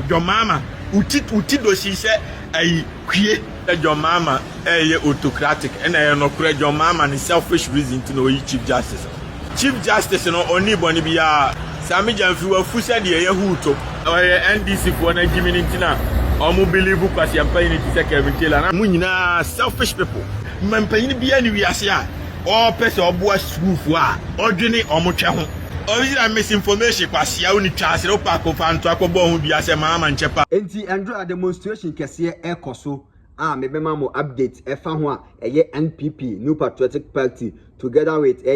Your mama, uti do she say a queer your mama autocratic and I no correct your mama and selfish reason to know Chief Justice. Chief Justice no only boni be Sammy Gyamfi who said the who to NDC for na Jimmy Ntina or mo believe Kwasia paying it to Kevin Taylor. Munina selfish people. Man paying be any asia or person or boy school for ordinary or much. Original misinformation Kwasia uni chance no pack of and talk about who be as a mama and chepa. Enti Andrew demonstration kesiye ekoso maybe mamo update efa ho a NPP New Patriotic Party together with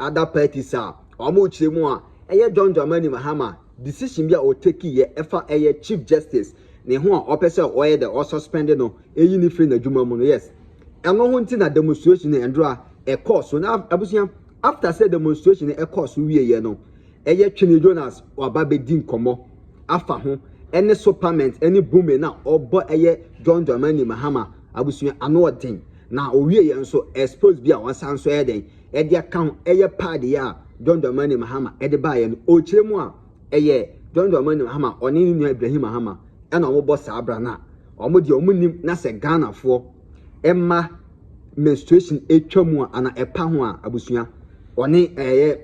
other parties omo chiremu a John Dramani Mahama decision bia o take ye efa Chief Justice ne ho a opese o the or suspended no eyi ni free na dwuma mu no yes eno ho nti na demonstration Andrew ekoso na abusia after said demonstration ekoso wie ye no Twene Jonas or babe din komo afa ho any supplement any boom na obo John Dramani Mahama abusuya ano odin na owie ye nso expose bia wansan so eden de account party ya John Dramani Mahama de ba ye no o kiremu a John Dramani Mahama oni ni Ibrahim Mahama na omo boss abra na omo de omo nim na se Ghana fo emma menstruation etwamu ana epa ho a abusuya oni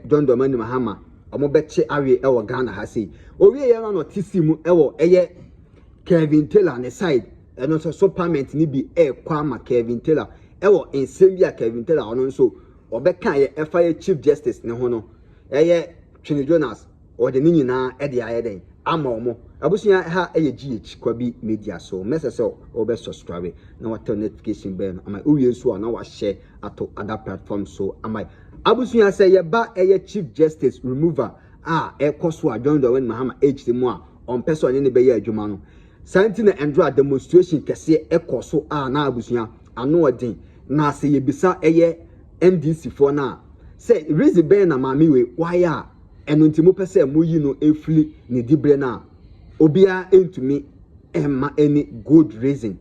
John Dramani Mahama omo beche awe ewo Ghana ha sei owie ye no tisi mu ewo Kevin Taylor ne side eno so supplement ni bi kwa ma Kevin Taylor ewo ensem bia Kevin Taylor ono nso obeka ye efa Chief Justice ne ho no Twene Jonas o de ni nyina de ayeden ama omo abusuya ha GH kwabi media so message obe subscribe na wato notification bell ama uwie nso na wa share ato other platforms so ama abusuya say ye ba Chief Justice remover ekoso a John Dramani Mahama mu a on person ne be ye adwuma no Santina Andrew demonstration kese ekoso na abusuya ano odin na se yebisa NDC for na say reason be na mami we why eno ntimo pese mo yi no efli ne dibre na obia entumi emma any good reason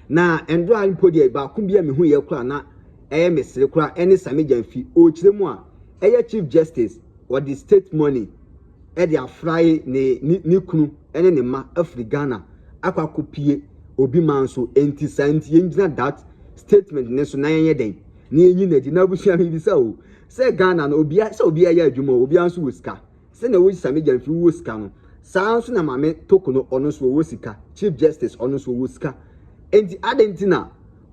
na Andrew impodi ba kumbia me hu ye kura na mesere kura any Sammy Gyamfi o kiremu a Chief Justice or the state money they are fry ni kunu ene ne ma Africana akwa kopie obi manso enti santi yengina that statement ne so na yenye den na yenyi na di na busia me bisa o se Ghana na obia se obia ya adwuma obia nso wosika se na wo Sammy Gyamfi wosika no saa nso na mame tokono ono so wosika Chief Justice ono so wosika enti adentina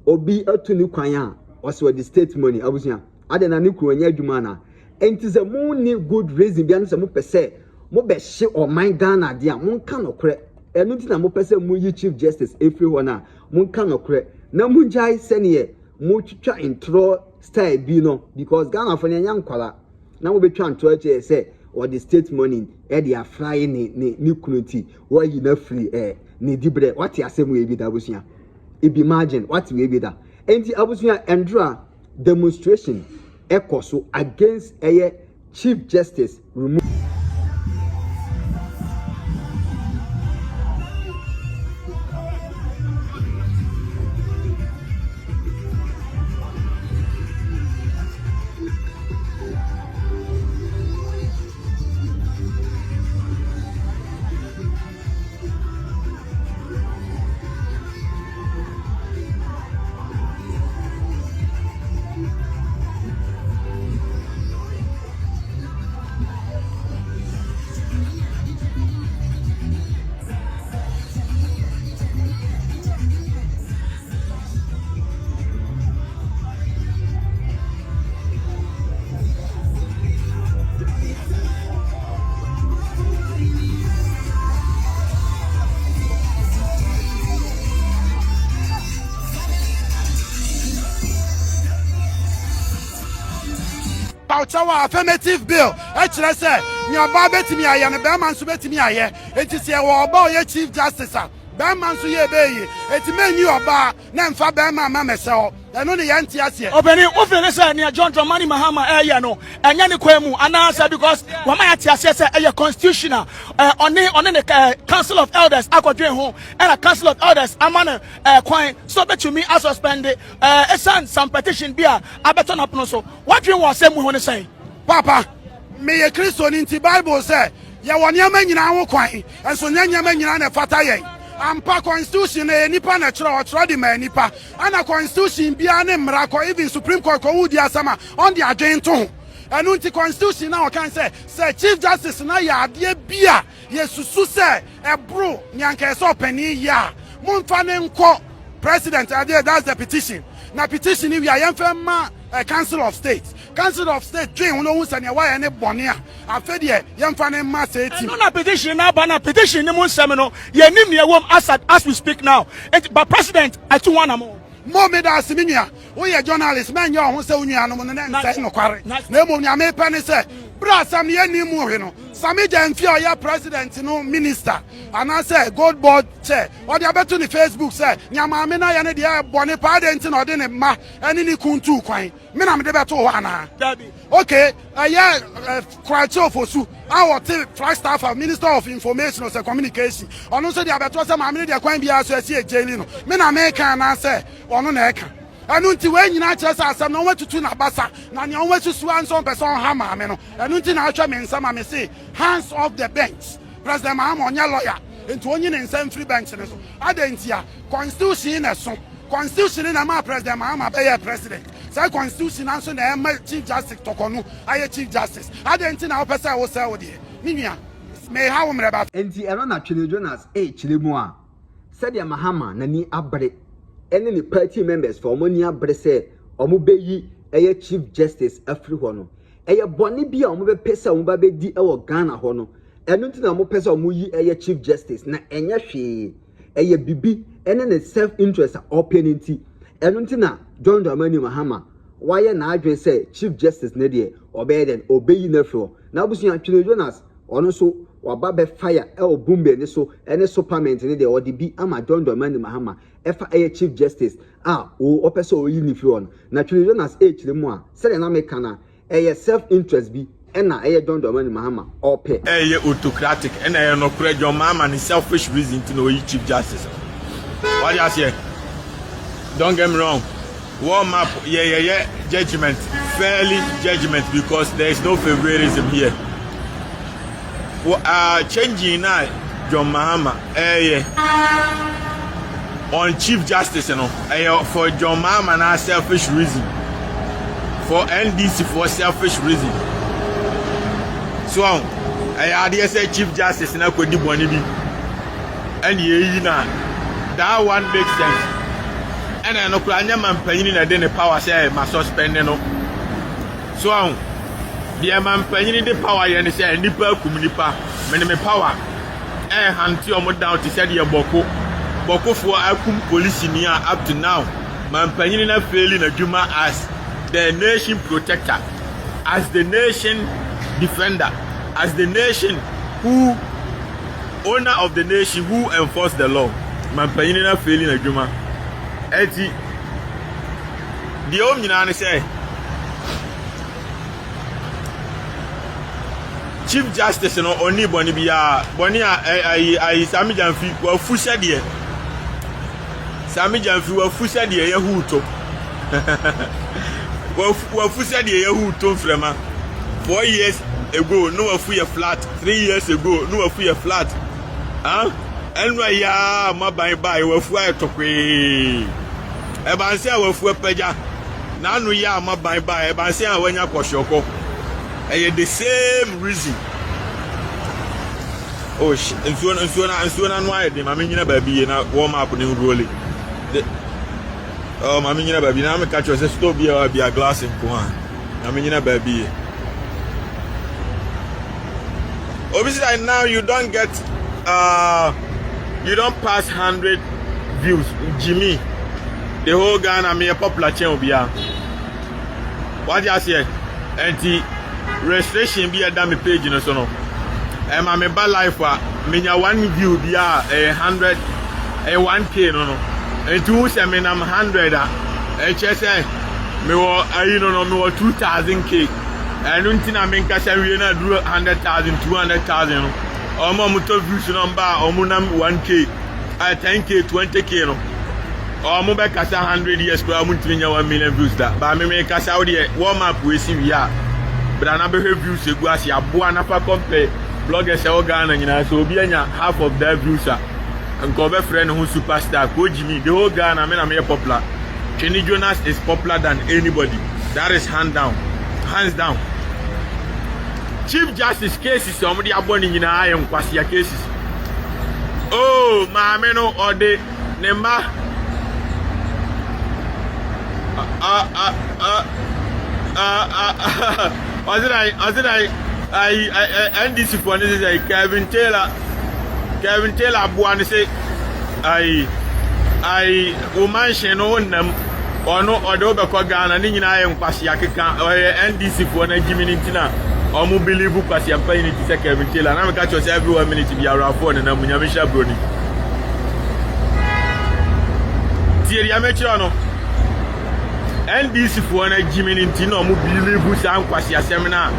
obi atu ni kwan a also the state money abusia adena ni kru anya adwuma na enti ze mo ni good reason bia no se mo pese mo be hye o man Ghana dia mo nka no kre enu ti na mo pese mo yi Chief Justice everyone na mo nka no kre na mo njai sene mo twitwa intro style bi no because Ghana for nya nkwala na mo betwa intro che say or the state money they are flying ni kunuti why you na free ni dibre what you asem we bi da abusia e be imagine what we be da enti abusuya Andrew demonstration ekoso against Chief Justice remove Our affirmative bill. Actually, say, your baby me, I am a Berman Subeti. It is a Chief Justice. Berman Suye Bay. It's men you are name for Berman Mamma. So, and only Yantias. Opening often near John Dramani Mahama, Ayano, and Yanikwemu, and answer because Wamaya a constitutional on the Council of Elders, Aquadrin home, and a Council of Elders, Amana, coin, so bet to me as suspended, a son, some petition beer, Abaton Apnoso. What do you want to say? Papa, me a Christian in the Bible say, ye woni ama nyina ho kwan enso nyanya ma nyina na fata ye ampa constitution e nipa na chro di ma nipa ana constitution bia ne mra ko even supreme court ko wudi asama on the agent enu nti constitution na o kan say chief justice na ya ade bia yesusu say ebro nyanka so pani ya mumfa ne nko president ade that's the petition na petition we are yemfa council of state dream no hu sane why ne bone a afede yemfa ne ma say team no na petition na ba na petition ni mu nsem no ye nim ne wom as we speak now but president I too want am mo me da asiminia wo ye journalist man yo ho se onua no no na nsai no kware na mo nya me pa ne se bra sam ye ni mu he no Sammy Gyamfi o ya president no minister and I say gold board chair o de abeto ni Facebook say nyama me na ye ne de bone pa de nti no de ne ma ani ni kuntu kwan me na me de beto ho ana okay ya kwacho fosu our Flagstaff minister of information or communication ono so de abeto say ma me de kwan bia so esi ejeli no me na me kan na say ono na eka anu nti we nyina kire sa asem no wetutu na basa na ne onwe susu anson person ha ma me no anu nti na atwa me nsama me say hands off the bench president Mahama onya lawyer enti onyi ne nsam free bench ne so adentia constitution na so constitution na ma president Mahama be ye president say constitution na so na ma chief justice tokonu aye chief justice adenti na opesa wo say wo de minua me ha wo mreba enti eno na Twene Jonas chire mu a said ya Mahama na ni abre any the party members for money abrese omo beyi eye chief justice afri ho no eye boni bia omo be pesa omo ba be di e wo Ghana ho no enu nti na omo pesa omo yi eye chief justice na enye hwe eye bibi ene ne self interest open nti enu nti na John Dramani Mahama why na adwen say chief justice ne de obey den obeyi na afri ho na abusu Twene Jonas ono so waba be fire e obumbe ne so ene so parliament ne de odi bi ama John Dramani Mahama efa eye chief justice o opese o yi ni fi on na Twene Jonas chire mu a sele na make na eye self interest bi ena eye John Dramani Mahama ope eye autocratic ena eye no kure John Mahama ni selfish reason to know chief justice what you say don't get me wrong warm up yeah judgment fairly judgment because there is no favoritism here changing now John Mahama on chief justice for John Mahama na selfish reason for NDC for selfish reason so I say chief justice na ko di boni bi and ye na that one makes sense and I no kura nya man panyin na de ne power say ma suspend no so the man panyin the power ye ne say nipa kum nipa me power hanti omo down to say the boko for akum police ni up to now man panyin na failing adwuma as the nation protector as the nation defender as the nation who owner of the nation who enforce the law man panyin na failing adwuma eti the om nyina ne say chief justice no oni boni bia boni ai Sammy Gyamfi wa fusha de Sammy Gyamfi wa fusha de ye huto wa fusha de ye huto frema 4 years ago no wa fu ye flat 3 years ago no wa fu ye flat enwa ya maban bai wa fu ayetokwe e ban se wa fu peja na anu ya maban bai e ban se awanya koshoko the same reason oh shit and no I dey mama nyina baby na warm up ne role oh mama nyina baby na me catch you say stop here be a glass in kwa mama nyina baby obviously now you don't get you don't pass 100 views Jimmy the whole Ghana me a popular channel bia what you say anti registration be at me page no so no ma me ba life menya 1 view dia 100 1k no and two say me na 100 say me wo ayi no me wo 2000k and untina me nka say we na do 100,000 200,000 no omo moto views number omo na 1k 10k 20k no omo be kasa 100 years ko omo ntinya 1 million views da ba me kasa wo de warm up we see we are but I never have views egu as ya boa na fa compare bloggers ɛwɔ Ghana nyinaa so obi anya half of their views and cover friend who superstar ko Jimmy the whole Ghana me na me popular. Twene Jonas is popular than anybody. That is hands down. Chief Justice cases somebody aboni nyinaa yɛ Kwasia cases. Oh, maame no ode Nema I NDC for this is Kevin Taylor Buan say I woman no nam ono odo be ko Ghana ni nyina ye Kwasia keka NDC for na Jimmy ntina omo believe Kwasia pan ni ti Kevin Taylor na me catch us every 1 minute bi around phone na munya me sha broni tieri amechi no NDC for na Jimmy ntina omo believe sa Kwasia semina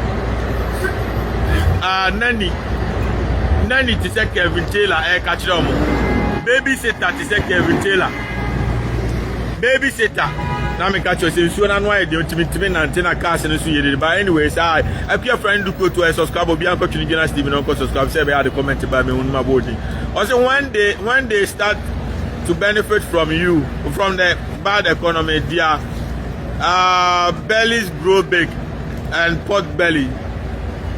nani ti say Kevin Taylor catch them babysitter ti say Kevin Taylor babysitter na me catch you say so na no I dey ultimate na antenna cars no so yede but anyways I appear friend do go to subscribe obi anko Twene Jonas TV no go subscribe say be had the comment by me on my body also when they start to benefit from you from the bad economy their bellies grow big and pot belly.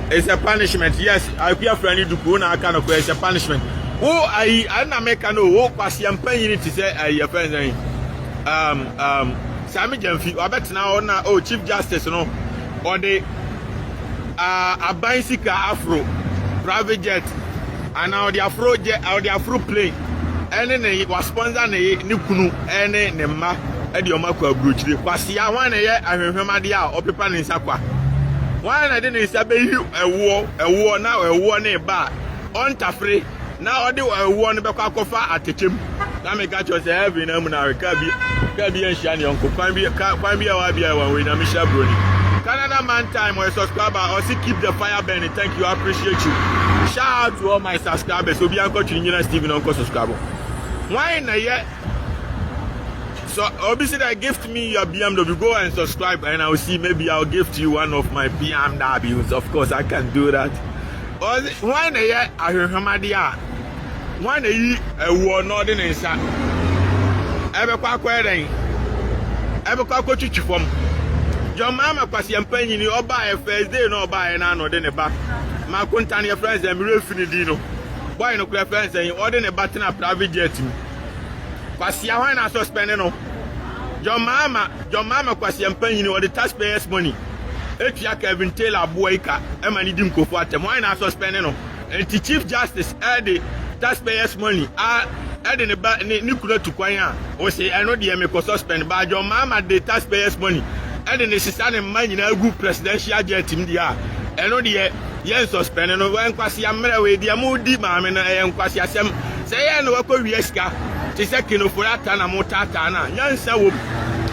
It's a punishment. Yes, I appear friend do go na kind of it's a punishment. Oh, I na make no oh Kwasia pan you to say your friends Sammy Gyamfi obet na na oh Chief Justice no or the a bicycle afro private jet and now the afro jet or the afro plane and then it was sponsor ni kunu ene ne ma e de o makwa brochire Kwasia wan na ye ahwehwema de a opepa ni nsakwa wan na de ni sabe yu ewo na ewo ne ba on tafre na odi ewo ne bekwa kofa atechem na me catch us every na mu na ka bi enhia ne onko kwan bi wa bia wa we na me sha broni Canada man time or subscriber or see keep the fire burning. Thank you, I appreciate you. Shout out to all my subscribers. So be anko Twene Jonas TV no subscriber. Why na yet? So obviously that gift me your BMW, go and subscribe and I'll see maybe I'll gift you one of my BMWs. Of course I can do that. Why na yet? I hear Hamadia. Why na yi war northern and sa. Ebe kwa kwere. Ebe kwa ko chichi form. Your mama Kwasia mpanyi ni oba e first day no oba e na no de ne ba. Ma konta ne friends em refinidi no. Boy no kura friends en ode ne ba tena private jet mi. Kwasia wan na suspend no. Your mama Kwasia mpanyi ni ode taxpayers money. Etia Kevin Taylor boyka e ma ni di nkofo atem wan na suspend no. And the Chief Justice the taxpayers money de ne ba ni kura tu kwan a o say I know the me ko suspend ba your mama the taxpayers money. And then the sister man in a good presidential jet in the air. And on the yen suspended no one Kwasia Mrewe, the Moody Mamma and Kwasia Sam say, I know what Koreaska. Tis a kino for Atana Motatana, Yan Saw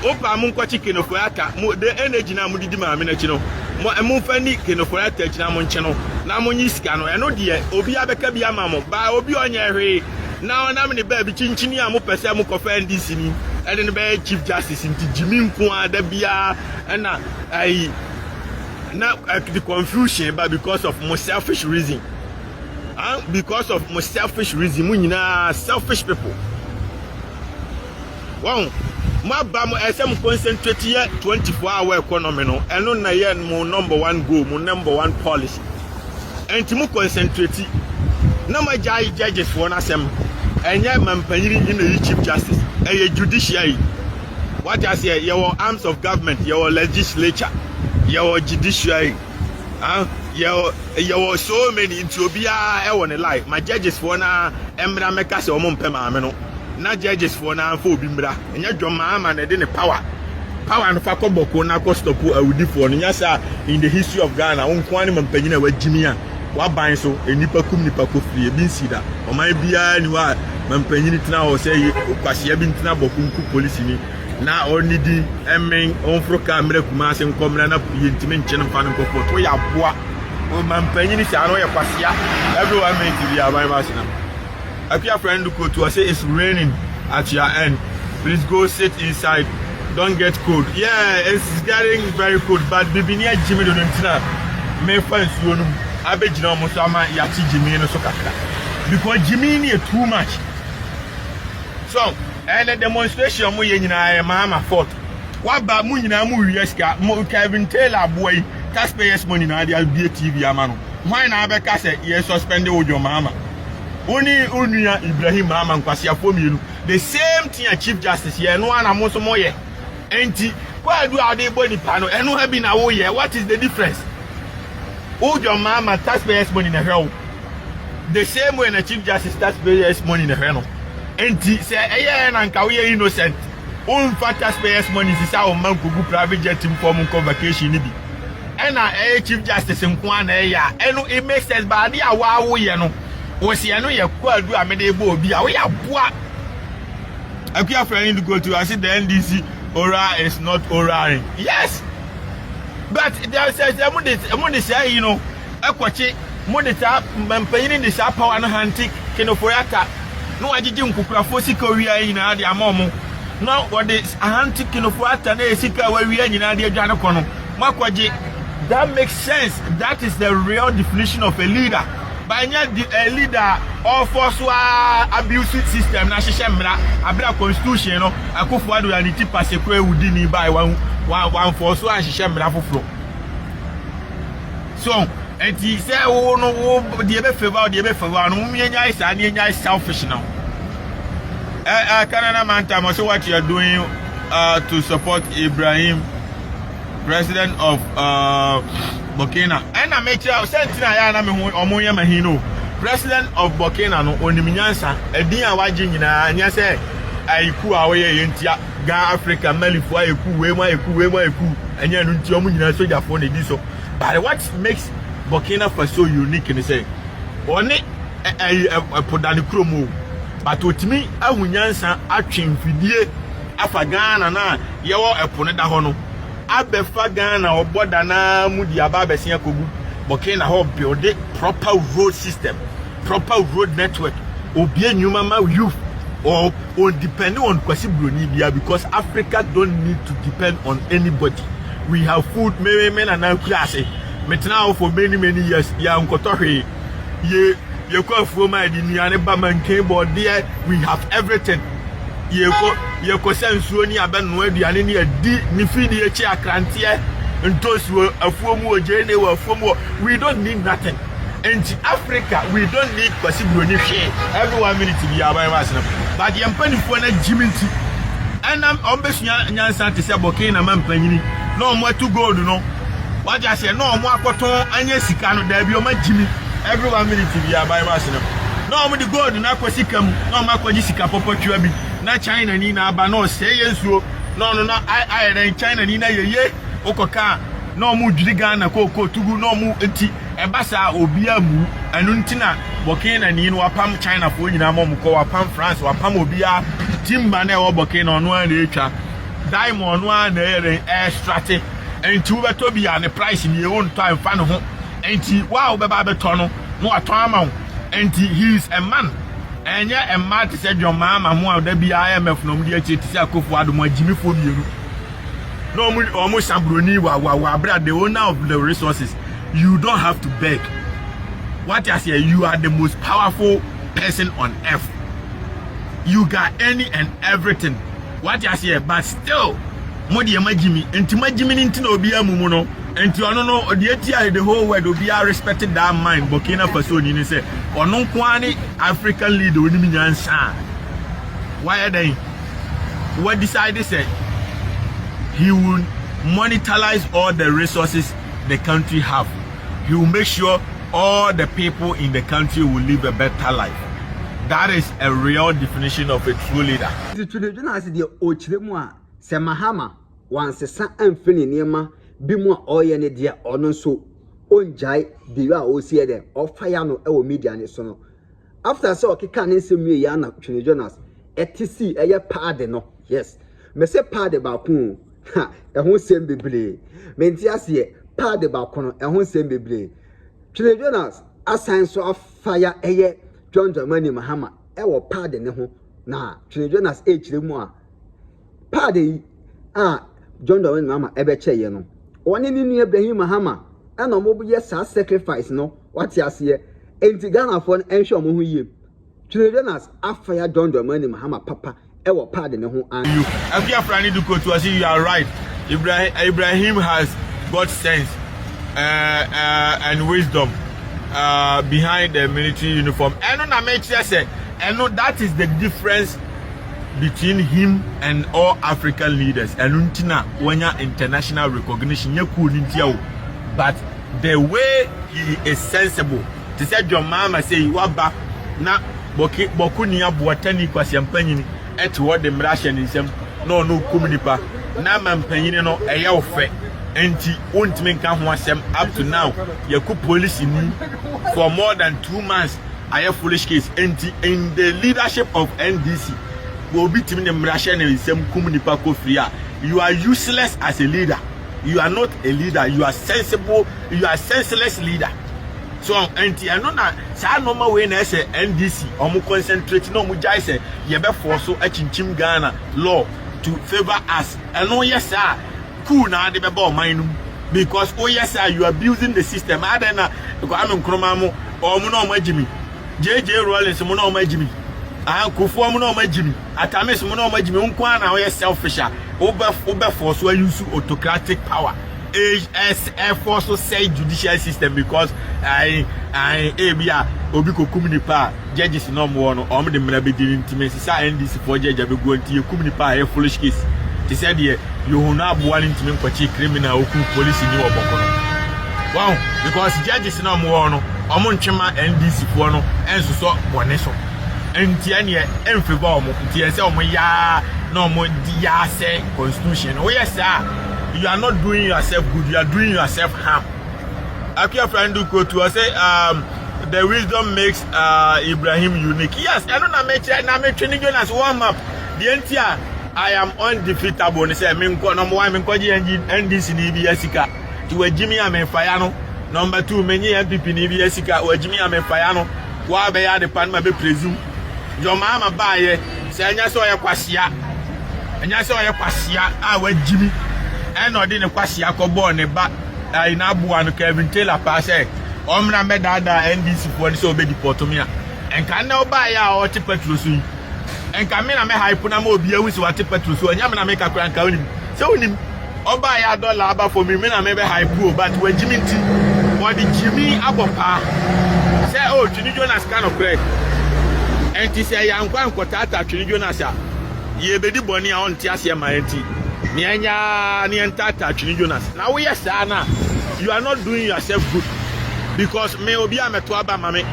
Opa Munko chicken of Ata, the energy now Moody Maminachino, Mufani kino for Atachina Monchano, Namoniskano, and no dear, Obia Becabia Mammo, by Obi on your now I'm in the baby Chinchinia Mupasamo offend this in and then the Chief Justice into Jimmy Kwa the Bia and I now the confusion but because of more selfish reason. Because of more selfish reason, selfish people. Wow, my bam as I'm concentrating here 24-hour economy no and no na my number one goal, my number one policy. And to concentrate na my judges for us and yet man in the Chief Justice and judiciary. What I say, your arms of government, your legislature, your judiciary, your so many into be a life. My judges for na Emra Mekas or Mompemano, not judges for na for Bimbra, and your Mahama and then power and Fakoboko na Kostopu for Nyasa in the history of Ghana, on Quantum and Penina with Jimmy. What buying so a nipakum nipakofri bin sida o man bia ni wa man panyin tina o say Kwasia bin tina bokunku police ni na oni di emen on froka mre kuma se nkomra na yintime nche nfa nkofo to ya boa o man panyin si ano ya Kwasia everyone meant to be abai masina apia friend ko to say it's raining at your end, please go sit inside, don't get cold. Yeah, it's getting very cold but bibinia Jimmy don't tina me fans you abegina omo so ama yati Jimmy no so kakra because Jimmy ni too much. So and the demonstration mo ye nyina Mahama fought waba mu nyina mu wieska mo Kevin Taylor boy taxpayers money na dia be TV amano why na abeka say ye suspend Ojo Mahama oni onuya Ibrahim Mahama Kwasia fomienu the same thing a Chief Justice ye no ana mo so mo ye enti kwa do ade body pano eno ha bi na wo ye what is the difference Ojo Mahama taxpayers money na hell the same way na Chief Justice taxpayers money na hell no enti say eye na nka we innocent on taxpayers money is our man go private jet team for mon vacation ni bi and na Chief Justice nko na ya eno it makes sense but dia wa wo ye no wo se eno ye kwadu amede ebo obi a wo ya boa akua friend to go to I see the NDC oral is not oral yes but there says money say you know ekwachi monitor mpanyini ni sa power no hantik kinofoyata no agigi nkukurafo sika wia nyina de amomo no what is hantik kinofoyata na sika wa wia nyina de adwane kono makwaji that makes sense that is the real definition of a leader by a leader all force abusive system na hihye mra abra constitution no akofo ado ya ni tipa sekwe wudi ni by one force hihye mra foforo so and he said, oh no, the favor, no, me and selfish now. Canada man, time also what you are doing to support Ibrahim, president of Burkina. And I make you sentinel, I am Omoya Mahino, president of Burkina, no, on the Minyansa, a dear watching in a say, I cool away in Ga Africa, Malifua, a cool, and you're not Jomun, so you're phone it. But what makes Burkina Faso unique in say only a podani kromo but otimi ahunyansa atwen fidie afagana na yewo epone da hono abefa Ghana oboda na mudi aba besia kogu Burkina ho build proper road system proper road network obi enyuma ma youth or depending on kwasi broni bia because Africa don't need to depend on anybody. We have food men and now class now for many years ya nkotohwe ye ko from my dinuane ba man keyboard there we have everything ye ko sensuo ni abenu aduane ni adi ni fidi e chi akrantie ntosuo afuomu ojene wa afuomu we don't need nothing in Africa we don't need possibly every 1 minute to be abai masna but ye mpanifo na jiminti enam obesunya nyansa te se Burkina man panyini no mo to gold no what I say no more cotton and yes, can there be my Jimmy every 1 minute to be a by myself. No more the gold na kwasikam no ma kwajisika popo twabi na China ni na aba no say yensuo no I then China ni na ye okoka no mu dwiri Ghana ko tugu no mu enti ebasa obi amu anu ntina Burkina ni no apam China fo nyina mo ko apam France apam obi a timba na e wo Burkina no an etwa diamond no an air strate and to be an a price in your own time fan home and wow baba betono no atama and he is a man and yeah a man to say your mama mo there be IMF no dey to say akofo ado mo Jimmy for you no almost sambroni wa brother the owner of the resources you don't have to beg what I say you are the most powerful person on earth you got any and everything what I say but still Modi Majimi, and to Majimi into Obia Mumuno, and to Anono, the whole world will be respected that mind, Burkina Faso, you say, or no quani African leader, why are they? What decided said he will monetize all the resources the country have. He will make sure all the people in the country will live a better life. That is a real definition of a true leader. Twene Jonas the Ochiremwa. Se Mahama wansesa amfini niema bi mu a oye ne de ono so onjai de wa o sie dem o fire no e wo media ne so no after so okeka ne nsem ya na Twene Jonas etisi eye pad no yes me se pad ba ku ha e ho sem bebre me nti ase pad ba ku no e ho sem bebre Twene Jonas asan so fire eye John Dramani Mahama e wo pad ne ho na Twene Jonas e kiremu a Paddy John Dramani Mahama ebe che ye no one ni nu Ibrahim Mahama ana omo bu yes sacrifice no what you say enti Ghana for enhwe omo ho yie Twene Jonas afaya John Dramani Mahama papa e wo pad ne ho an you afia frani do ko to say you are right. Ibrahim has got sense and wisdom behind the military uniform. And na make sure say and that is the difference between him and all African leaders. And untina wanya international recognition but the way he is sensible. To say your mama say waba na boku ni abuatani Kwasia mpanyin etwo de mrahye nsem no kumnipa na mampanyin no eya ofe enti ontime nka ho asem up to now yaku police ni for more than 2 months aya foolish case enti in the leadership of NDC will be timi mrahye nsem kumnipa kofria. You are useless as a leader. You are not a leader. You are sensible. You are senseless leader. So enti eno na sa normal way na say NDC omo concentrate no mo jai say ye be force achinchim Ghana law to favor us. Eno yes sir cool na de be ba oman because oh yes sir you are abusing the system. Adena because am nkroma mo omo na omo agimi JJ Rollins mo na omo agimi Kufu mo na omo agimi Atamis mo na omo agimi nko na o yes selfish obe force use autocratic power. Air Force so say judicial system because I ebia obi kokum ni pa judges no mo no om de mra be di intimacy sa NDC for judge be go nti kum ni pa e foolish case they said you na abo one intime kwachi criminal oku police ni oboko no wow because judges no mo no om ntwema NDC for no enso so bone so enti ane e mfeba om enti ese om ya no mo di ya say constitution oh yes sir. You are not doing yourself good, you are doing yourself harm. Akia friend do go to say the wisdom makes Ibrahim unique. Yes, I don't know Twene Jonas warm up. The entire I am undefeatable. They say number 1 NDC ni BSika. To Jimmy Amenfayano. Number 2 many MPP ni BSika or Jimmy Amenfayano. Wa be ya the panma be presume. Your mama baye say anya so ya Kwasia. Anya so ya Kwasia wa Jimmy. And I didn't Kwasia Kobo ne ba in Abu and Kevin Taylor pass Omra Medada NDC for so be deportomia. And can now buy our tipetrus. And Camina me hypunamo be with what tipetrus and Yamana make a crank out him. So him or buy a $1 for me, men maybe hypo, but when Jimmy T what did Jimmy Abopa say, oh, Twene Jonas kind of correct. And to say, I'm going to Kotata Twene Jonas. Ye be the bonny on Tiasia my auntie. Nianya nientata Twene Jonas. Now we yes na you are not doing yourself good because me obi ameto aba mame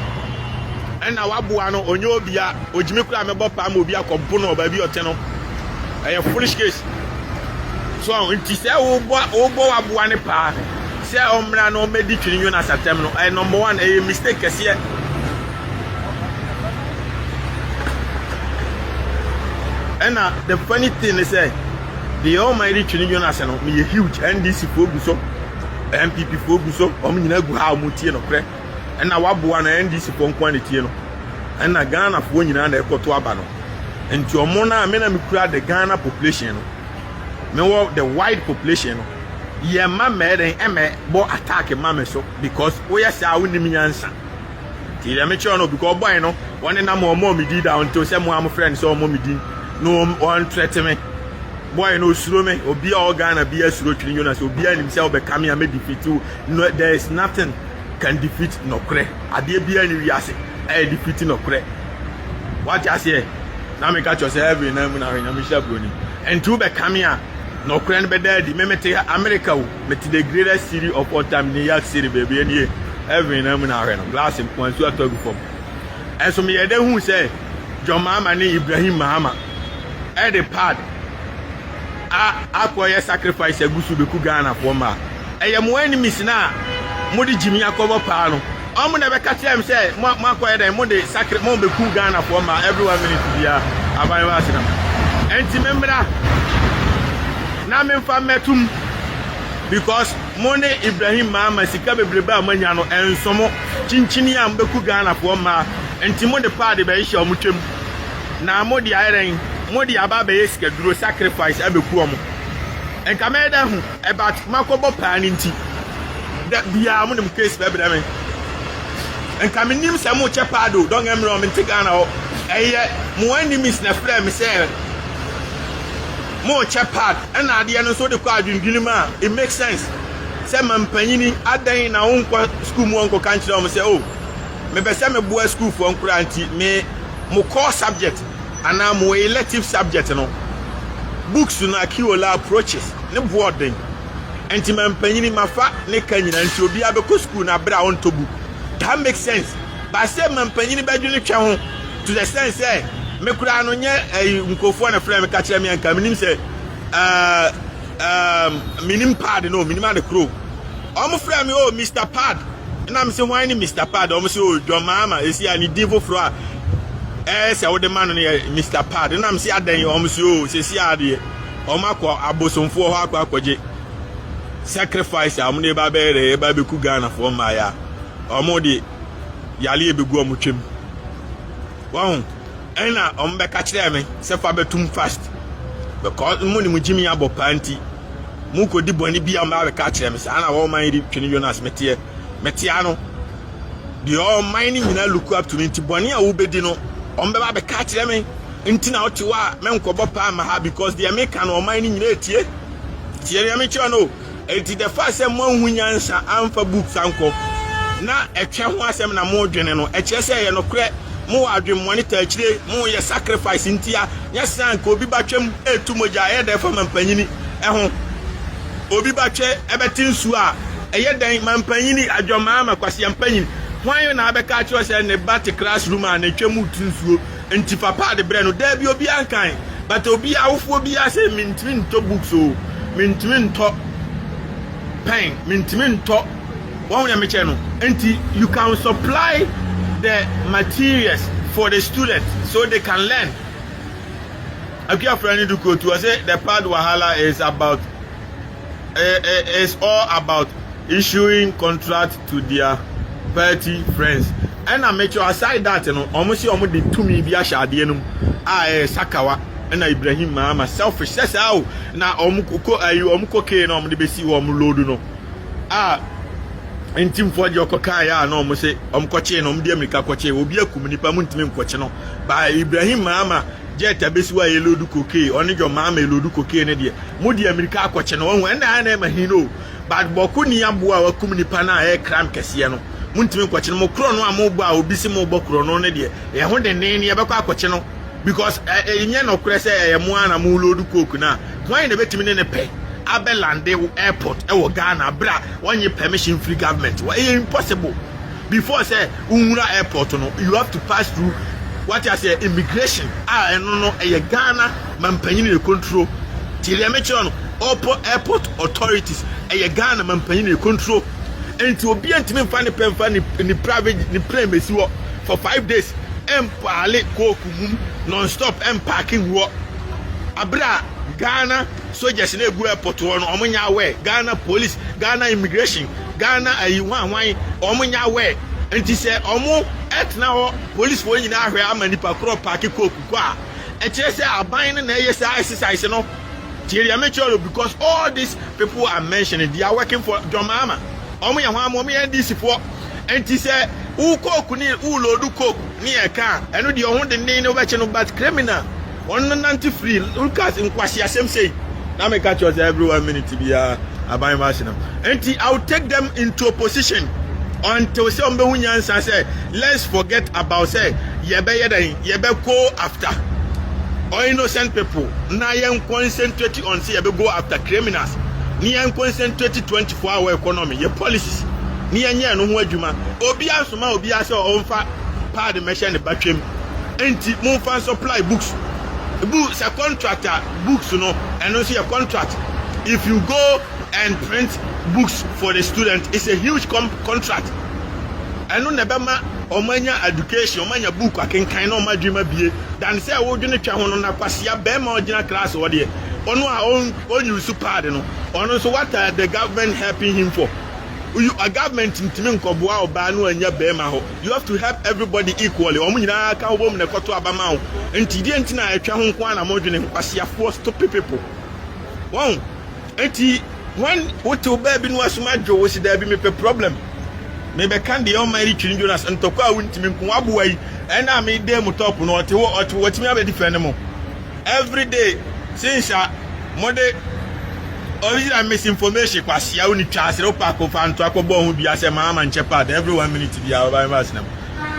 and na waboa no onye obi a ojimi kura me bopa ma obi akompo no ba bi ote no a foolish case so nti say wo waboa ne pa say omra no medi Twene Jonas atem no number 1 a mistake kese and the funny thing is the almighty Twene Jonas no me huge NDC foguso MPP foguso nyina gu ha mutie no kre na waboa na NDC ponkwan ne tie no na Ghana fo nyina na ekoto aba no enti omo na me na me kura the Ghana population no me wo the wide population no ye ma meden bo attack ma me so because we yes a wonim nyansa ti le me che no because boy no one na mo me di down to say mo am friend so mo me di no one threat me boy no suro me obi a Ghana be suro Twene Jonas obi a himself be come here me defeat you no there is nothing can defeat no kre ade bia ni wiase defeat no kre what you say na me catch yourself every na hwenya me sha broni and to be come here no kre be there di me te America me te the greatest city of all time New York City baby any every na hwenya glass in point so atog from and so me ye dey hu say John Mahama ni Ibrahim Mahama the part akoye sacrifice egusu beku Ghana for ma mo enemies na mo di Jimmy akobo pa no omo na be catch am say mo akoye dem mo de sacrifice mo beku Ghana for ma every 1 minute bia aban wa sinam enti membra na memfa metum because mo ne Ibrahim Mahama sika bebrebe amanya no ensomo chinchini am beku Ghana for ma enti mo de pa de be hye omo twem na mo di iron modi ababa yeska duro sacrifice abeku omo enkameda hu about makobo pan nti that biya mo dem case be me enka me nim se mo che pado don get me wrong me tika na ho mo enemies na frɛ me say mo che pad and ade no so de kwa adwindwini ma it makes sense say man panyini adan na wonkwa school mo onko kan kire o me say oh me be say me boa school for onkura anti me mo core subject and mo elective subject no books na kiwola approaches ne boarding enti man panyini mafa ne kanyina nti obi abeko school na bra on to book that makes sense but say man panyini badwini twa ho to the sense say me kura no nye nkofo na frame ka kire me anka minim say minim pad no minim ade crow omo frame me oh Mr Pad na me say why ni Mr Pad omo say oh John Mahama esi ani divo fro say wo de man no Mr Pad na me say adan omo say oh sesi ade omo akọ abosomfo ho akọje sacrifice am ne ba bere ba be ku Ghana for ma ya omo de yale e be gu omo twem won ena omo be ka kire me se fa betum fast because mo ni mo jimi abo panti mo ko di boni bia ma be ka kire me sa na wo man di Twene Jonas metie ano the all mining nyina look up to me nti boni a wo be di no omo be ba be ka kire me nti na oti wa me nkobo pa ma ha because the American no mining nyina etie tie me kire no enti the first sem mo hunyansa amfa books anko na etwe ho asem na mo dwene no eche se ye no kre mo adwem monitor akire mo ye sacrifice ntia yesan ko obi batwem etumoja ye da fa mampanyini eho obi batwe ebetinsu a eye dan mampanyini adwomama Kwasia mampanyini hwan na abeka akire se ne bat classroom a na twem utunsuo enti papa de bre no da bi obi ankan but obi awofo obi ase mintimi to books o mintimi to pen mintimi to one ya meche no enti you can supply the materials for the students so they can learn. Akia friend do go to say the part wahala is about is all about issuing contract to their party friends. And I make sure aside that you know almost you almost the 2 million bi ashade enum sakawa and Ibrahim Mahama selfish says how na omuko ke na omde besi wo load no entim for the okoka ya na omo se omkoche no omde America koche obi akum nipa mu ntime nkoche no ba Ibrahim Mahama jet abesi wa yelodu koke oni jo Mahama yelodu koke ne de mu de America koche no won na na mahino but boku ni aboa wa kum nipa na crime kese no mu ntime nkoche no mo kro no amobo a obi se mo bokro no ne de e ho de ne ye bekọ akoche no because enye no kure se ye mo ana mo lodu koku na why na betimi ne pe Abelande airport e wo Ghana bra wonye permission free government why impossible before say unura airport no you have to pass through what I say immigration no e Ghana mampanyin e control tire meche no opo airport authorities e Ghana mampanyin e control enti obi antime mfa ne pemfa ni private ni premise wo for 5 days empale koku mum non stop parking wo abra Ghana soldiers na egu airport wo no omunya we Ghana police Ghana immigration Ghana ayiwan omunya we enti se omu etna ho police fo nyina ahwe amanipa kro park koku kwa e kire se aban na eye se exercise no tiria mecho because all these people are mentioning they are working for John Mahama omu ya hwan omu ya DC fo enti se u koku ni u lodu koku ni e ka eno de ohun de ni no be che no but criminal on nanti free Lucas in Kwasia same say na me catch us every 1 minute be aban machine enti I'll take them into a position until say ombe hunyansa say let's forget about say ye be go after or innocent people na yen concentrate on say ye be go after criminals ni yen concentrate 24-hour economy ye policies ni yen no ho adwuma obi asoma obi ase onfa pa the machine batwem enti mo fan supply books books a contractor books no and also a contract if you go and print books for the student it's a huge contract and no nebema omanya education omanya book akenkan na omadwuma bie dan say wo dwene twa ho no na Kwasia be ma ogina class wo de ono a on use pad no ono so what are the government helping him for a government ntimi nkoboa oba no anya be ma ho you have to help everybody equally omunyina ka obom ne koto abama ho enti die enti na atwa ho nko na modwene Kwasia for stupid people won enti when what to baby no asuma jo was there be me problem maybe can the almighty Twene Jonas and to kwa wintimi nko aboy and na me dey mo top no ote what me be defend mo every day since mode original misinformation Kwasia uni chase ro pa ko fan to akobo hu bia se Mahama nchepa every 1 minute bia ba ma sinam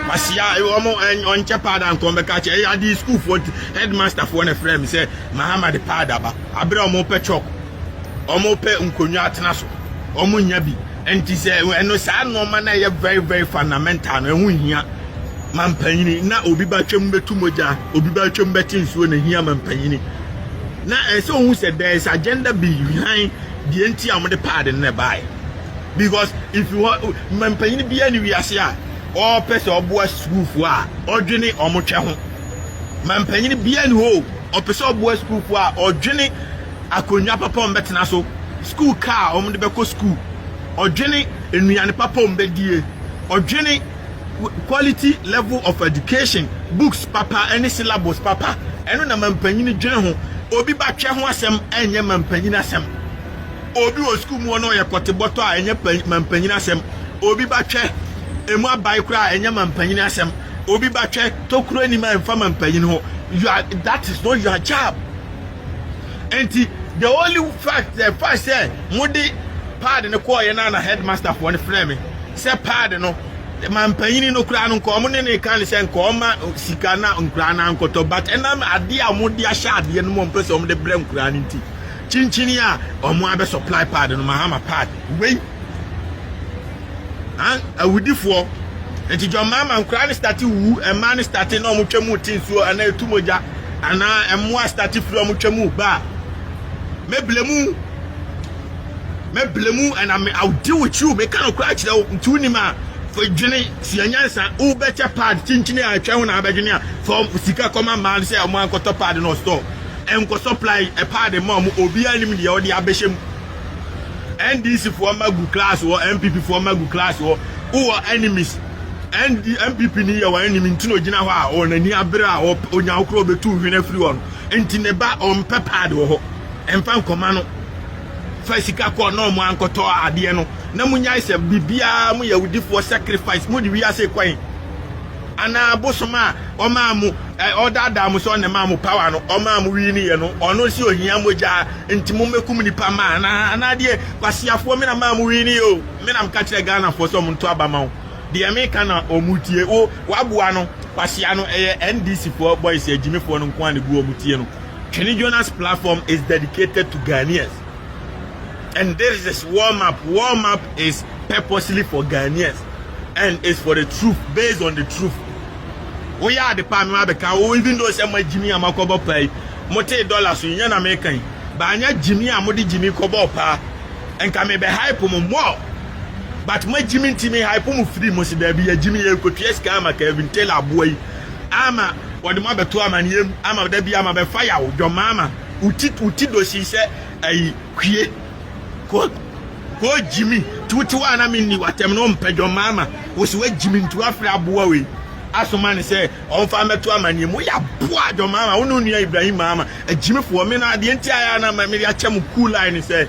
Kwasia omo on nchepa dan ko be ka che ya di school for headmaster for na frame say Mahama the pada ba abre omo pe chok omo pe nkonwa atena so omo nya bi enti say eno sa no ma na ye very fundamental no ehu hia mampanyini na obi ba twem betu moja obi ba twem beti nsuo na hia mampanyini na so who said there is agenda behind the enti am the pardon na buy because if you want mampanyini bi ani wiase a all person obo school for a odwene omotwe ho mampanyini bi ani ho o person obo school for a odwene akonwa papa mbetena so school car omde beko school odwene enuane papa mbedie odwene quality level of education books papa any syllabus papa eno na mampanyini dwene ho obi ba twe ho asem enye mampanyini asem obi o school mu no ye koteboto a enye mampanyini asem obi ba twe emu abai kura enye mampanyini asem obi ba twe tokuro ni ma mfa mampanyini ho that is not your job. And the only fact the first say mudi pardon ko ye na headmaster for the frame say pardon no mampanyini no kura no ko mo ne kan say ko ma sika na nkura na nkoto but enam ade a modi a sha ade no mo mpese om de brem kura nti chinchini a omo abe supply pardon no Mahama pad we awudifo enti jo mama nkura ne start wu e man start na omo twemu tinsuo ana etumoja ana emo start from twemu ba meblemu and I'll deal with you. Make no crack to ma for Jenny, Sianyansa, who better pad, Chinchini, I try on Virginia from Sika Command man say, I'm going to pad no store and go supply a pad of mom or be enemy or the abesham. And this for Magu class or MPP for Magu class or who are enemies. And the MPP near our enemy to Jinawa or near Bra orOnyakro be 2 in everyone. And Tineba on Pepad or and found command. Fasika ko no mo ankoto ade no na munya ise bibia mu yawudi for sacrifice mu di wi ase kwan ana bosoma o ma mu odada mu so ne ma mu power no o ma mu wi ni ye no ono si ohia moja enti mu mekum ni pa ma na de kwasiafo me na ma mu wi ni o me na mka kire Ghana for so mu nto abama o de America na omutie o waboa no kwasia no NDC for boys ejimi for no nko an gu omutie no Twene Jonas platform is dedicated to Ghanaians. And there is this warm up. Warm up is purposely for Ghanaians and it's for the truth, based on the truth. We are the palm even though some Jimmy Amakobo pay mote dollars in yan American, but anya Jimmy Amodi Jimmy Kobo pa and can maybe hype more. But my Jimmy Timmy hype free must there be a Jimmy Kotiesca Kevin Taylor boy. Ama what the mother to am and him, ama there be ama fire your mama. Utido she said I create. Ko Jimmy tuwa na minni watem no mpejo mama wo se wa Jimmy ntu afra aboa we asoma say on fa meto amani mu ya boa jo mama wo nua Ibrahim mama Jimmy fo me na de nti aya na ma me ya chem cool line say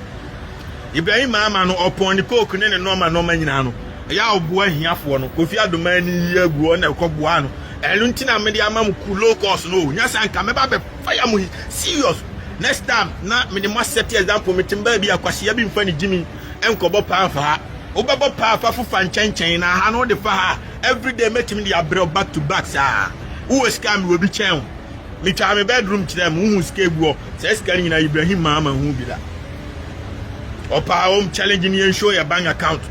Ibrahim mama no upon the coke ne normal nyina no ya oboa hiafo no Kofi Adoma ni aguo na ekoboa no elu nti na me de ama mu cool low cost no nya sanka me ba be fire mu serious. Next time, na me must set example me timba bi Kwasia bi mfa ni Jimmy enkobo pa fa. Obabo pa fa fu fan chen na ha no de fa ha. Every day meeting the abro back to back sa. Who scam we bi chen. Me twa me bedroom kire mu hu skebuo. Say scan na Ibrahim mama hu bi da. Opa home challenging you show your bank account.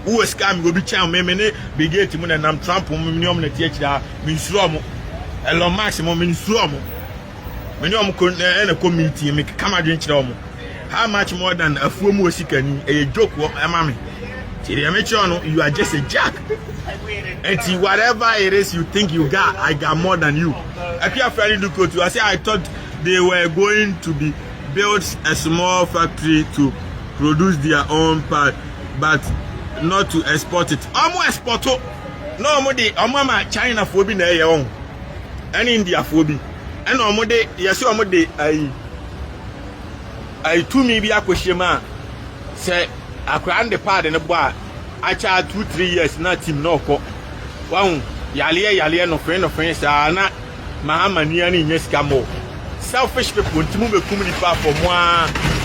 Who scam we bi chen me ne bi gate mu na nam Trump mu minimum na tie kira. Me nsuro mo. Elon Musk mo me nsuro mo. Many of them committee make come against them. How much more than a full Mosikani, a joke, mammy? You are just a jack. And whatever it is you think you got, I got more than you. I can't find it to I say I thought they were going to be build a small factory to produce their own part, but not to export it. I'm export no more China phobia na your own. And India phobia. And omode yes omode I to me bi akoshema say akran the pad in the bar acha 2-3 years na team no ko wan yale no friend sa na Mahama ni ani nyeska mo selfish people ntimu be kum nipa for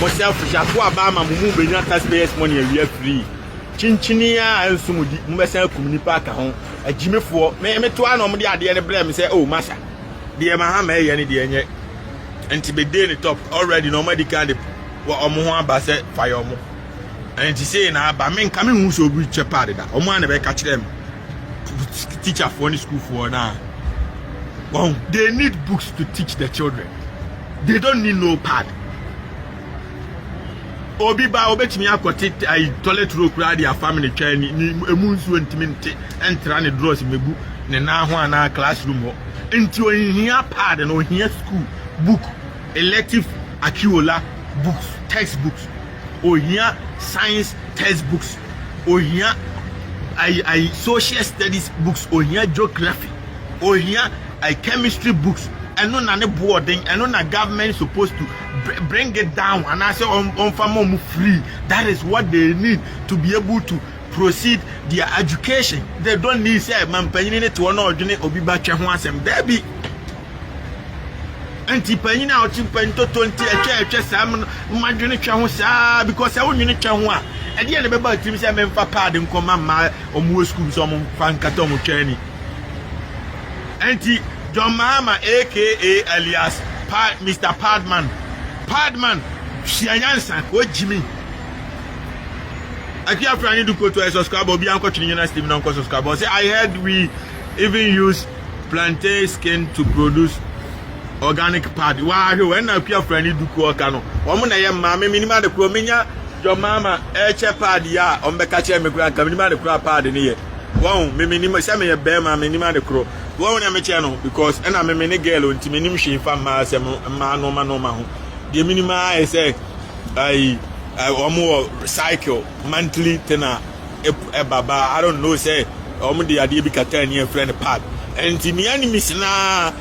mo selfish akwa ba ma mu be nya taxpayers money we free chinchini a ensumudi mu be san kum nipa ka ho agimefo me to ana mo de ade ne blame say oh masa de Mahama ye ne de enye enti be dey the top already no medical de wa omo ho aba say fire omo enti say na aba me nka me hu so obi chepa de da omo ana be ka kire me teacher for any school for na. Well, they need books to teach the children. They don't need no pad. Obi ba obetimi akote ai toilet roll kura dia family twa ni emunsu entimente entra ne draws mebu ne na ho ana classroom ho. Enti ohia pad no ohia school book elective akiola books textbooks ohia science textbooks ohia I social studies books ohia geography ohia chemistry books and no na boarding and no na government supposed to bring it down and I say on farm free. That is what they need to be able to proceed their education. They don't need say man panyini to one ordinary obi ba twa ho asem there be anti panyina o chimpan to 20 etwa sam madwene twa ho saa because I wonwene twa ho a e de na be ba tim say memfa pad nkoma ma omo school so omo fan kata omo twani anti John Mahama aka alias Mr. Padman Shianyansa ko Jimmy Akia Frani do go to a subscribe obi anko Twene Jonas team non subscribe say I heard we even use plantain skin to produce organic pad wa when Akia Frani do ko ka no omo na ye ma me minima de kro menya John Mahama eche pad ya ombeka che me kura ka minima de kro pad ni ye wow me minima say me ye be ma minima de kro wo na me channel because and I'm a girl on timenim hwe fa ma asem ma no ma ho the minimum I say I omo cycle monthly tena baba I don't know say omo the ade bi kata ni friend pad and me enemies na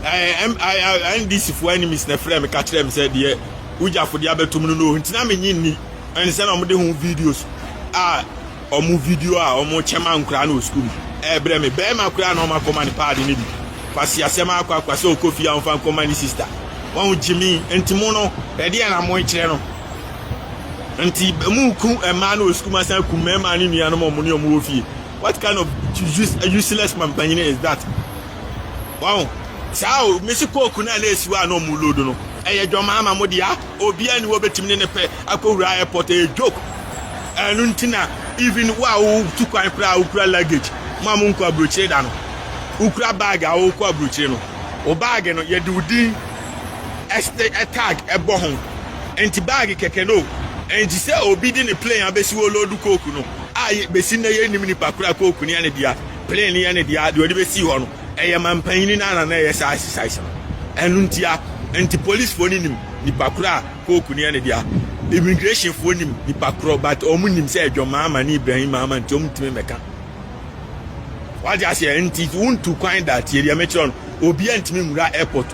I this for enemies na friend me ka kire me say de uja for de abetum no ntina me nyinni and say omo de ho videos omo video omo chema nkura na school ebre me be ma kura na ma koma ni pad ni bi Kwasia sema akwa so kofi an fan koma ni sister won Jimmy ntimo no e de na mo kire no nti mu ku e ma na school ma san ku me ma ni nua no mo ni omo ofie what kind of useless man panyine is that wow sao mesi koku na na esiwa no mu lodo no eye dwoma ama mo dia obi ani wo betimi ne pe akowura airport e joke enu ntina even wow tu kwan pra ukura luggage mamu nko abrochire da no ukura bag a wo ko abrochire no o bag no ye de udin tag ebo ho enti bag keke no enti se obi di ne plane abesi wo load koku no aye besi na ye nim ni pakura koku ni ane dia plane ni ane dia de odi besi ho no eye mampanyini na na ye size no enu ntia enti police for nim ni pakura koku ni ane dia immigration for nim ni pakura but omunim se John Mahama ni Ibrahim Mahama ntom timi meka what just say enti unto kwan that ye metron obi antimi mura airport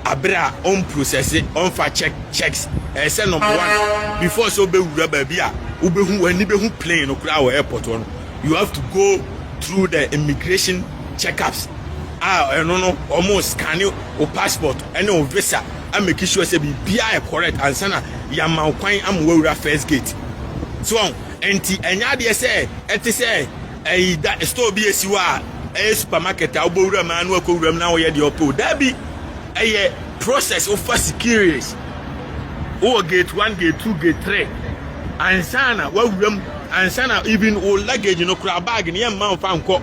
abra on process on fa checks say number 1 before so be wura ba bia obehu wani behu plane no kura airport one you have to go through the immigration checkups no almost scan your passport and your visa and make sure say bia correct and sana yama kwan am wura first gate so enti enya de say eti say that store be esiwa supermarket obowura ma anu akowuram na wo ye de opo that be process of security o gate 1 gate 2 gate 3 and sana wawuram and sana even o luggage no kura bag ne man fa nko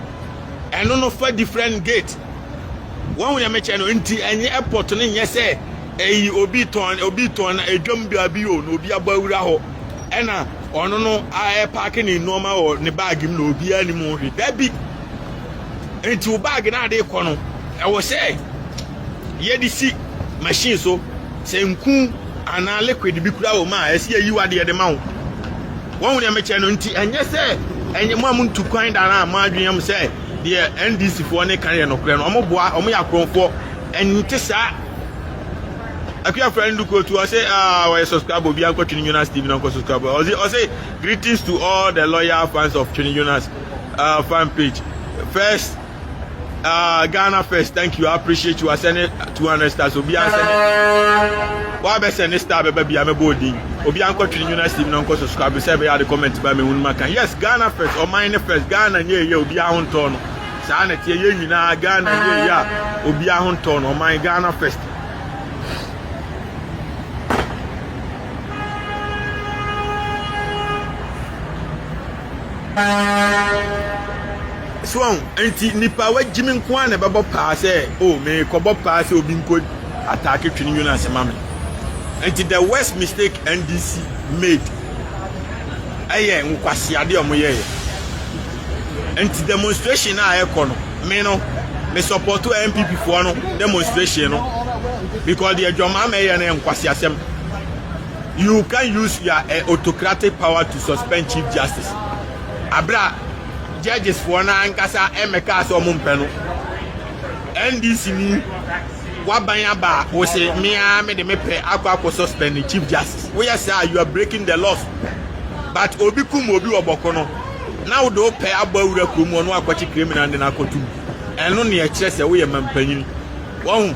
eno no for different gate one we me channel nti enye airport no nye say obi ton na edwom bia bi o no obi abawura ho ena ono no park ni normal or ne bag mi no obi ani mo hwe that be enti o bag na de ko no e wo say ye di si machine so say nku ana liquid bi kura o ma esi yi wade de ma wo won we me che no nti enye say enye mo amuntu kwan da na ma adwen am say de NDC fo ne kan ye no kura no omo boa omo ya kronfo enti sa Akua friend look to say we subscribe obi anko Twene Jonas TV no subscribe. I say greetings to all the loyal fans of Twene Jonas fan page. First Ghana first, thank you. I appreciate you. I send it 200 stars. Obi an send. Why be send star baby am body. Obi anko Twene Jonas TV no subscribe. Say be the comment by me won can. Yes, Ghana first or mine first. Ghana ye obi an ton. Sa na tie ye nyina Ghana ye ya obi an ton or mine Ghana first. So enti nipa wa jimi nko an bebo pass oh me kobo pass obi nko attack Twene Jonas mama. Enti the worst mistake NDC made aye Kwasia de omoye enti demonstration na ayeko no me support to MPP for no demonstration no because the Joma me na Kwasia asem. You can use your autocratic power to suspend Chief Justice. Abra judges for na ankasa emeka so omumpeno NDC ni wabanya ba wo se me de mepe akwa suspend the Chief Justice. We say you are breaking the laws, but obi kum obi oboko no now do pay abawura kumu no akwachi criminal and na akotu eno ne e kire se we mampanyin won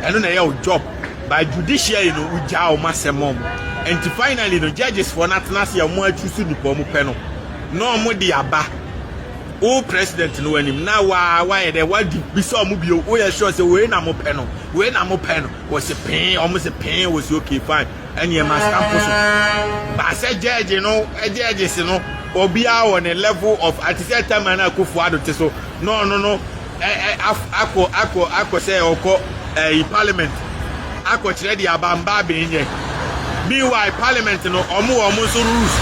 eno na your job by judiciary no uja o masemom and finally no judges for national ya mo atusu nipo mo pe no mo di aba o president no anim na why they what be so mo bio o ya sure say we na mo pe no was a pain almost a pain was okay fine and you must campus but say judge no judges no obi on a level of at the time na akofo adote so no ako say oko parliament ako kire di abamba be nye meanwhile parliament no omo so rules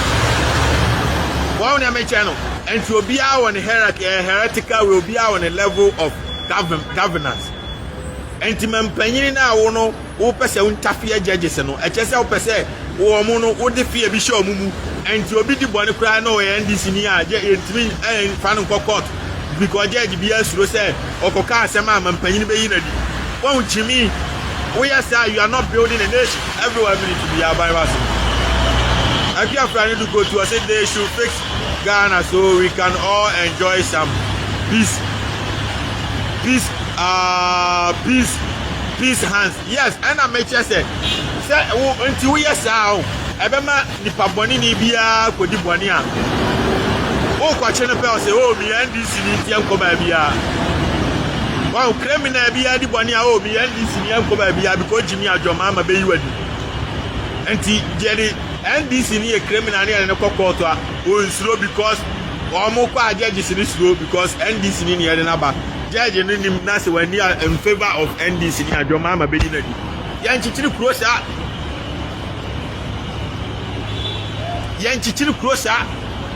one na me channel and to be on a heretical will be on a level of governance and to mampanyin na wo no wo pese untafia judges no e chese wo pese wo mo no wo defia bi show mumu and to obi di bone kra na o NDC ni a je entimi fan court because judge bi asuro say okoka asema mampanyin be yi na di won chimi we say you are not building a nation. Everyone need to be a virus. I can't find to go to. I said they should fix Ghana so we can all enjoy some peace hands. Yes, and I make sure say until we say ebema nipa boni ni bia kodi boni a o kwa chene pe o say o mi NDC ni tiam ko ba bia wow criminal bia di boni a o mi NDC ni am ko ba bia because Jimmy Ajoma ma be yiwadi enti jeri NDC ni a criminal ni na court a o nsuro because o mo kwa judge ni slow because NDC ni na na ba judge ni nim na se wani in favor of NDC ni Ajoma ma be yiwadi yan chichiri krosa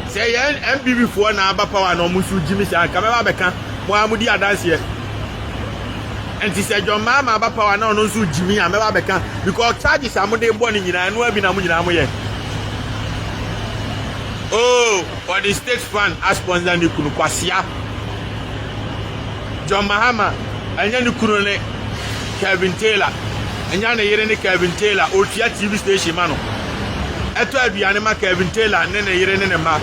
say yan MPP for na aba power na omusu Jimmy say kamera beka mo amudi adanse and he said your mama aba power na no so Jimmy ameba beka because charges amude bo ni nyina no abi na mo nyina mo ye oh for the state fund as sponsor ni kunu Kwasia John Mahama anya ni kunu ne Kevin Taylor anya na yere ne Kevin Taylor otua TV station ma no eto aduane ma Kevin Taylor ne yere ne ma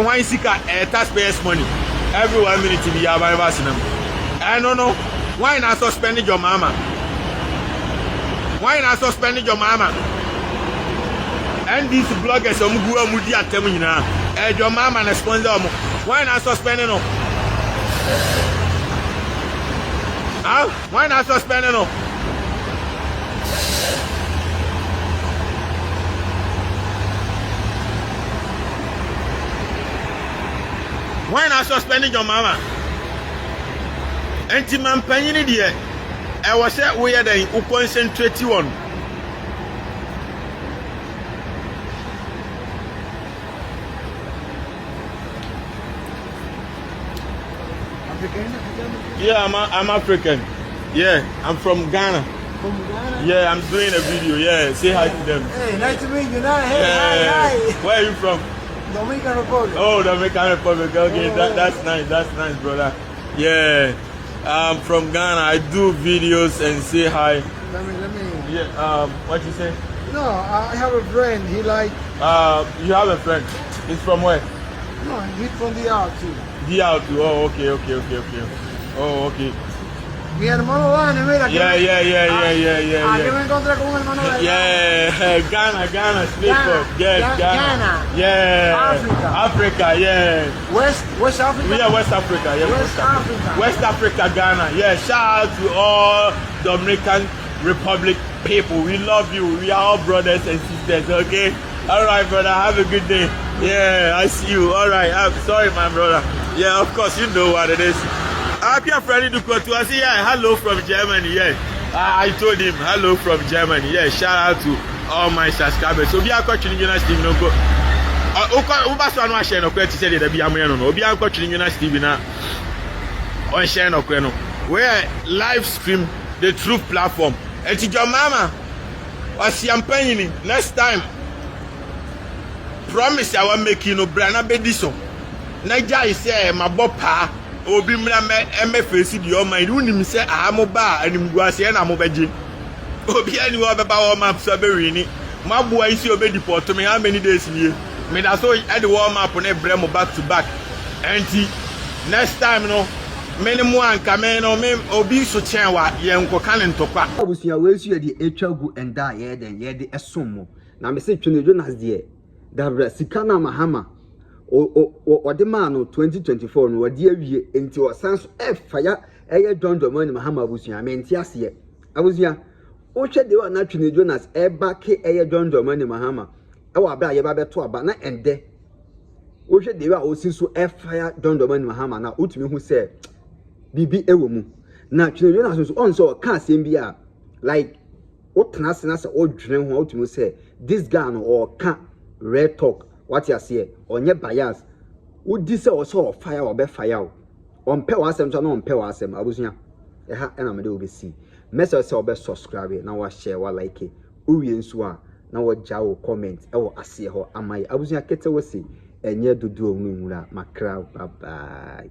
wan sika taxpayers money every 1 minute be ya ba sinam I don't know why not suspending your mama and these bloggers omugu amudi atem nyina your mama na sponsor omo why not suspending no why not suspending no why not suspending your mama enti mampanyin de e wo se wo ye dan wo concentrate on African? Yeah, I'm African. Yeah, I'm from Ghana. From Ghana? Yeah, I'm doing a video. Yeah, say hi to them. Hey, nice to meet you. Hey, Yeah. hi. Where are you from? Dominican Republic. Oh, Dominican Republic. Okay, Oh. that's nice, brother. Yeah. I'm from Ghana. I do videos and say hi. Let me. Yeah. What you say? No, I have a friend. He like. You have a friend. He's from where? No, he's from the out too. The out. Oh, okay. Oh, okay. Mi hermano va, mira. Yeah. Que me encontré con un hermano de Yeah, Ghana, speak Ghana. up. Yes, Ghana. Yeah. Africa, yeah. West Africa. Yeah, West Africa. Yeah, West Africa. West Africa, Ghana. Yeah, shout out to all Dominican Republic people. We love you. We are all brothers and sisters, okay? All right, brother. Have a good day. Yeah, I see you. All right. I'm sorry, my brother. Yeah, of course, you know what it is. Happy Friday to go to us. Yeah, hello from Germany. Yeah, I told him hello from Germany. Yeah, shout out to all my subscribers. So, we are Twene Jonas TV. No go. Ubaso anu share no kweti say dey be amoye no. Obi an Twene Jonas TV na on share no kwe no. Where live stream the true platform. And your mama was champagne next time. Promise I will make you no brana bediso. Naija is say my bopa. Obi mra me face di o mind unim say amoba anim guase na mobeje obi ani wo beba wo map so be wini maboa isi obe deport me how many days nie me da so e the warm up na bre mo back to back enti next time no me ne mo anka me no me obi so chen wa ye nkoka ne ntokwa abusua we su ye di etwagu enda ye den ye di esom na me se Twene Jonas de dabra sikana Mahama o de man no 2024 no wadi awie enti o sanso fire eye dondom ni Mahama abusua me enti ase abusua o hwe de na Twene Jonas back eye dondom ni Mahama wa bra ye ba beto aba na ende o hwe de o siso fire dondom ni Mahama na utumi hu se bibi ewo mu na Twene Jonas so on so ka asem bi a like o tena se na se o dwene ho utumi se this guy no o ka red talk what you say onye bias udi se o so fire obe fire o onpe wasem so na onpe wasem abusua ha na me de obesi message se obe subscribe na wa share wa like uwie nso a na wa jawo comment e wo ase ho amai abusua kete wo se enye dudu onwura makra bye bye.